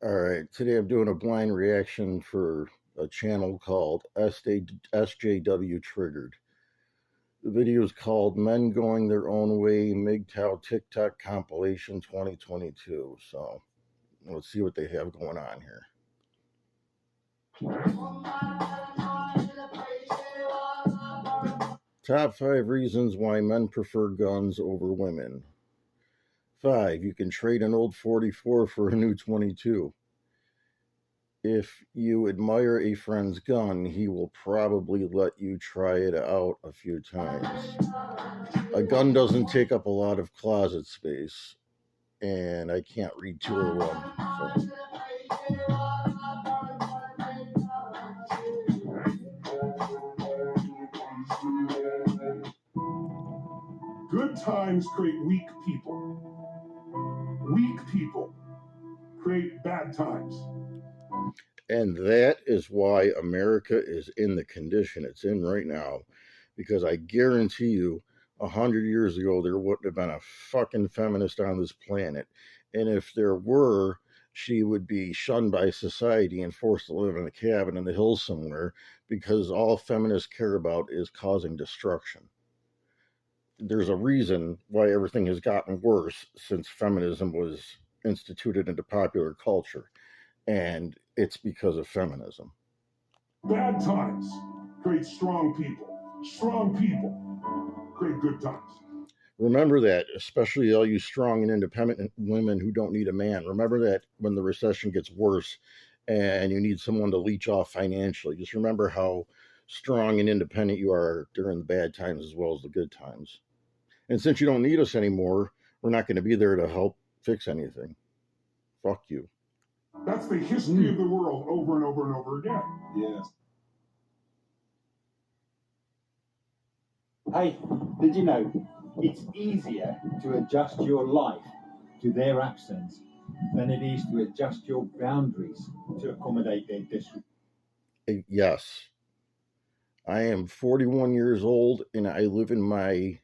Alright, today I'm doing a blind reaction for a channel called SJW Triggered. The video is called Men Going Their Own Way MGTOW TikTok Compilation 2022. So let's see what they have going on here. Top 5 reasons why men prefer guns over women. 5. You can trade an old 44 for a new 22. If you admire a friend's gun, he will probably let you try it out a few times. A gun doesn't take up a lot of closet space, and I can't read 201. So. Good times create weak people. Weak people create bad times. And that is why America is in the condition it's in right now. Because I guarantee you, 100 years ago, there wouldn't have been a fucking feminist on this planet. And if there were, she would be shunned by society and forced to live in a cabin in the hills somewhere, because all feminists care about is causing destruction. There's a reason why everything has gotten worse since feminism was instituted into popular culture. And it's because of feminism. Bad times create strong people. Strong people create good times. Remember that, especially all you strong and independent women who don't need a man. Remember that when the recession gets worse and you need someone to leech off financially. Just remember how strong and independent you are during the bad times as well as the good times. And since you don't need us anymore, we're not going to be there to help fix anything. Fuck you. That's the history of the world over and over and over again. Yes. Hey, did you know it's easier to adjust your life to their absence than it is to adjust your boundaries to accommodate their disrespect? Yes. I am 41 years old and I live in a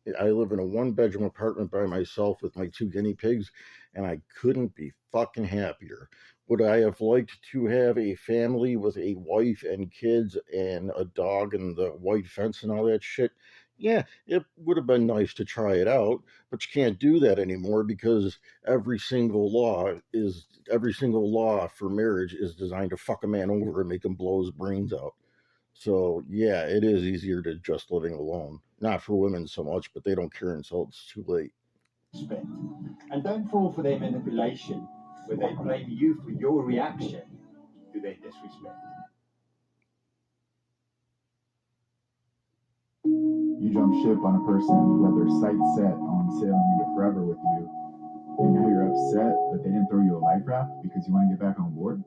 one-bedroom apartment by myself with my 2 guinea pigs, and I couldn't be fucking happier. Would I have liked to have a family with a wife and kids and a dog and the white fence and all that shit? Yeah, it would have been nice to try it out, but you can't do that anymore because every single law for marriage is designed to fuck a man over and make him blow his brains out. So, yeah, it is easier to just living alone. Not for women so much, but they don't care until it's too late. And don't fall for their manipulation where they blame you for your reaction to their disrespect. You jump ship on a person who had their sights set on sailing into forever with you, and now you're upset that they didn't throw you a life raft because you want to get back on board?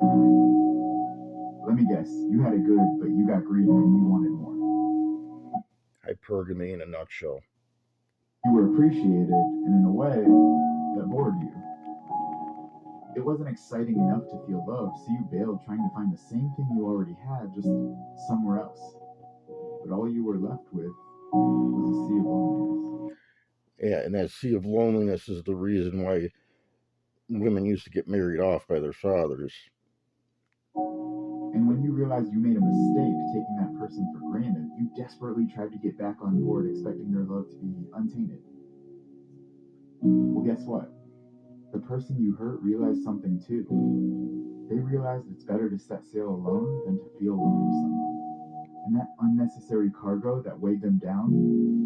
Let me guess, you had it good, but you got greedy and you wanted more. Hypergamy in a nutshell. You were appreciated, and in a way, that bored you. It wasn't exciting enough to feel loved, so you bailed trying to find the same thing you already had, just somewhere else. But all you were left with was a sea of loneliness. Yeah, and that sea of loneliness is the reason why women used to get married off by their fathers. And when you realized you made a mistake taking that person for granted, you desperately tried to get back on board, expecting their love to be untainted. Well, guess what? The person you hurt realized something too. They realized it's better to set sail alone than to feel alone with someone. And that unnecessary cargo that weighed them down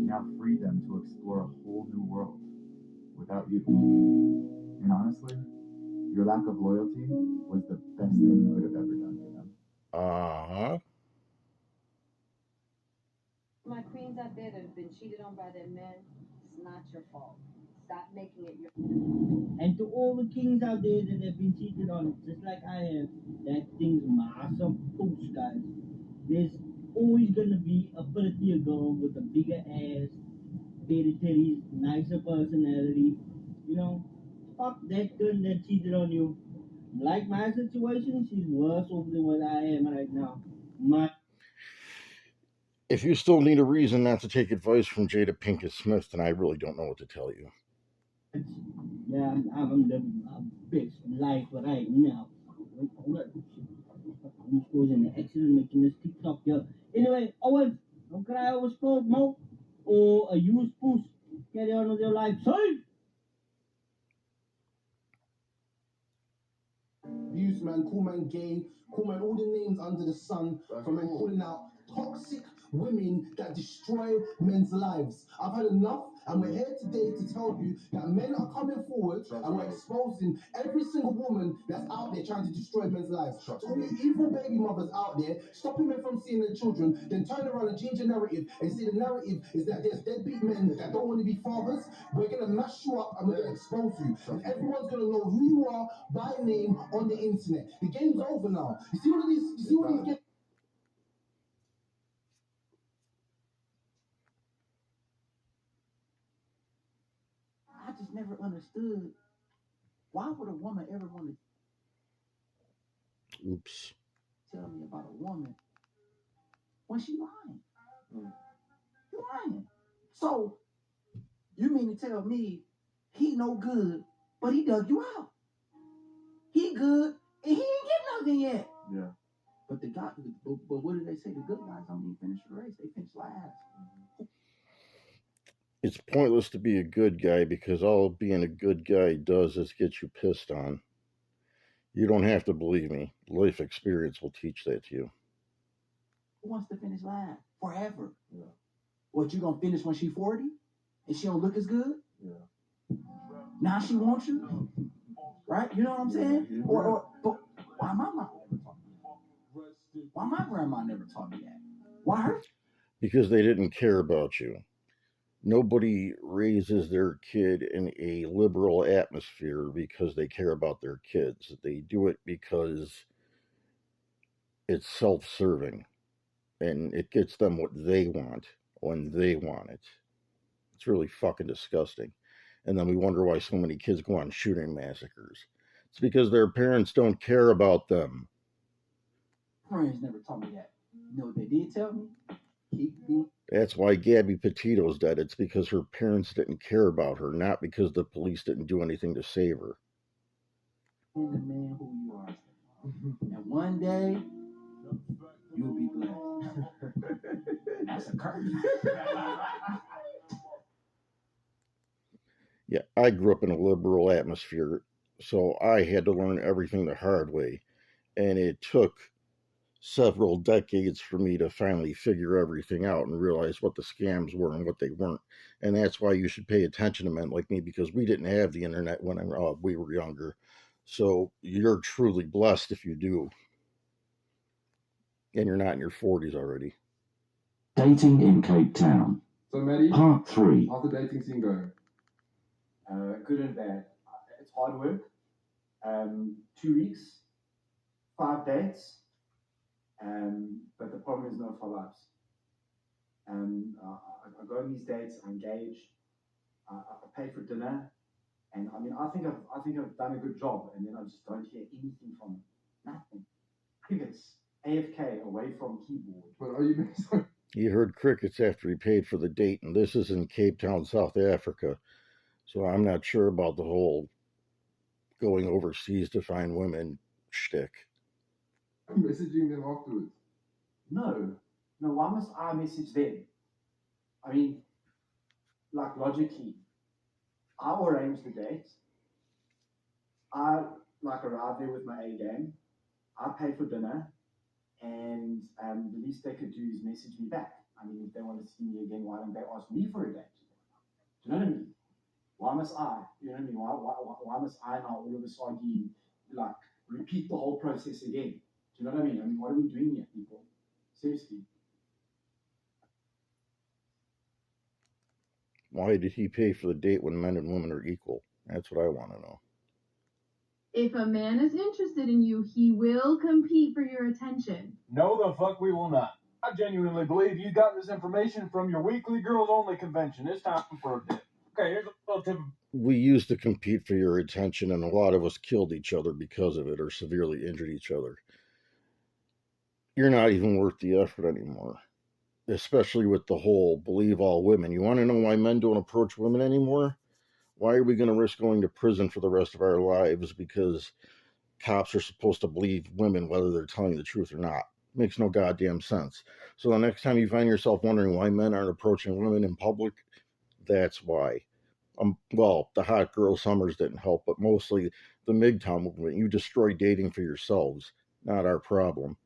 now freed them to explore a whole new world without you. And honestly, your lack of loyalty was the best thing you could have ever done for them. Uh-huh. My queens out there that have been cheated on by their men, it's not your fault. Stop making it your And to all the kings out there that have been cheated on, just like I have, that thing's massive pooch, guys. There's always gonna be a prettier girl with a bigger ass, better titties, nicer personality. You know, fuck that girl that cheated on you. Like my situation, she's worse off than what I am right now. If you still need a reason not to take advice from Jada Pinkett Smith, then I really don't know what to tell you. Yeah, I'm living. best life right now. Wait, hold up. I'm causing an accident making this TikTok here. Anyway, Owen, don't cry over spilled milk or a used puss. Carry on with your life, son. Abuse man, call man gay, call man all the names under the sun, for man calling out toxic women that destroy men's lives. I've had enough, and we're here today to tell you that men are coming forward and we're exposing every single woman that's out there trying to destroy men's lives. So all you evil baby mothers out there, stopping men from seeing their children, then turn around and change the narrative and say the narrative is that there's deadbeat men that don't want to be fathers. We're gonna mash you up and we're gonna expose you. And everyone's gonna know who you are by name on the internet. The game's over now. You see all of these? You see all these games? I just never understood why would a woman ever want to Oops. tell me about a woman when she lying? You lying. So you mean to tell me he no good, but he dug you out? He good and he ain't get nothing yet. Yeah. But the guy, but what do they say? The good guys don't even finish the race; they finish last. It's pointless to be a good guy because all being a good guy does is get you pissed on. You don't have to believe me. Life experience will teach that to you. Who wants to finish last forever? Yeah. What, you gonna finish when she 40 and she don't look as good? Yeah. Now she wants you, right? You know what I'm saying? Yeah. But why my mom never taught me that? Why my grandma never taught me that? Why her? Because they didn't care about you. Nobody raises their kid in a liberal atmosphere because they care about their kids. They do it because it's self-serving and it gets them what they want when they want it. It's really fucking disgusting. And then we wonder why so many kids go on shooting massacres. It's because their parents don't care about them. Friends never taught me that. You know what they did tell me? Keep being. That's why Gabby Petito's dead. It's because her parents didn't care about her, not because the police didn't do anything to save her. And the man who you are. And one day, you'll be blessed. That's a curse. Yeah, I grew up in a liberal atmosphere, so I had to learn everything the hard way. And it took several decades for me to finally figure everything out and realize what the scams were and what they weren't. And that's why you should pay attention to men like me, because we didn't have the internet when we were younger. So you're truly blessed if you do. And you're not in your 40s already. Dating in Cape Town. So, Maddie, Part 3. how's the dating scene going? Good and bad. It's hard work. 2 weeks, 5 dates, but the problem is no follow-ups. I go on these dates, I engage, I pay for dinner, and I mean I think I've done a good job, and then I just don't hear anything from them. Nothing. Crickets. AFK, away from keyboard. But are you being He heard crickets after he paid for the date, and this is in Cape Town, South Africa. So I'm not sure about the whole going overseas to find women shtick. messaging them afterwards? No, why must I message them? I mean, like logically, I'll arrange the date. I like arrive there with my A game. I pay for dinner, and the least they could do is message me back. I mean, if they want to see me again, why don't they ask me for a date? Do you know what I mean? Why must I? You know what I mean? Why must I now all of a sudden like repeat the whole process again? Do you know what I mean? I mean, what are we doing here, people? Seriously. Why did he pay for the date when men and women are equal? That's what I want to know. If a man is interested in you, he will compete for your attention. No, the fuck we will not. I genuinely believe you got this information from your weekly girls only convention. It's time for a dip. Okay, here's a little tip. We used to compete for your attention, and a lot of us killed each other because of it or severely injured each other. You're not even worth the effort anymore, especially with the whole believe all women. You want to know why men don't approach women anymore? Why are we going to risk going to prison for the rest of our lives because cops are supposed to believe women whether they're telling the truth or not? Makes no goddamn sense. So the next time you find yourself wondering why men aren't approaching women in public, that's why. Well, the hot girl summers didn't help, but mostly the MGTOW movement. You destroy dating for yourselves, not our problem.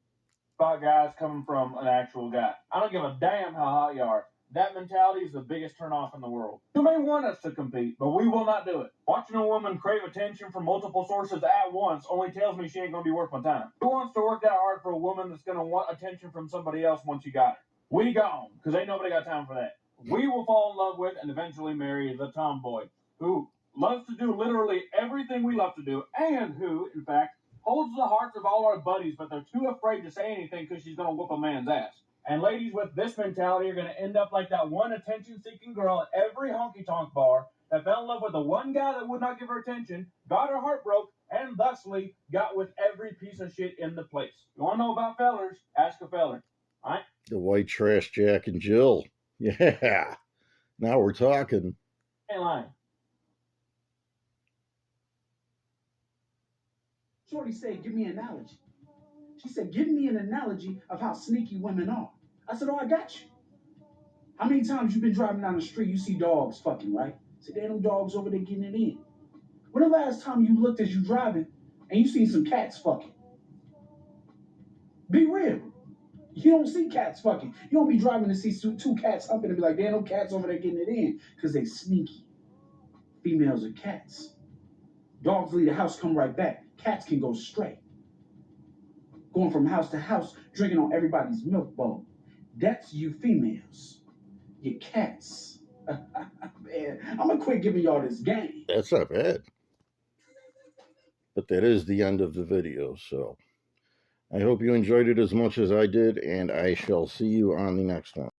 About guys coming from an actual guy. I don't give a damn how hot you are. That mentality is the biggest turnoff in the world. You may want us to compete, but we will not do it. Watching a woman crave attention from multiple sources at once only tells me she ain't going to be worth my time. Who wants to work that hard for a woman that's going to want attention from somebody else once you got her? We gone, because ain't nobody got time for that. We will fall in love with and eventually marry the tomboy who loves to do literally everything we love to do, and who, in fact, holds the hearts of all our buddies, but they're too afraid to say anything because she's going to whoop a man's ass. And ladies with this mentality are going to end up like that one attention-seeking girl at every honky-tonk bar that fell in love with the one guy that would not give her attention, got her heart broke, and thusly got with every piece of shit in the place. You want to know about fellers? Ask a feller. All right? The white trash Jack and Jill. Yeah. Now we're talking. Ain't lying. Shorty said, give me an analogy. She said, give me an analogy of how sneaky women are. I said, oh, I got you. How many times you been driving down the street, you see dogs fucking, right? Say, damn, them dogs over there getting it in. When the last time you looked as you driving and you seen some cats fucking? Be real. You don't see cats fucking. You don't be driving to see two cats humping and be like, damn, no cats over there getting it in. Because they sneaky. Females are cats. Dogs leave the house, come right back. Cats can go straight. Going from house to house, drinking on everybody's milk bowl. That's you females. You cats. Man, I'm going to quit giving y'all this game. That's not bad. But that is the end of the video, so I hope you enjoyed it as much as I did, and I shall see you on the next one.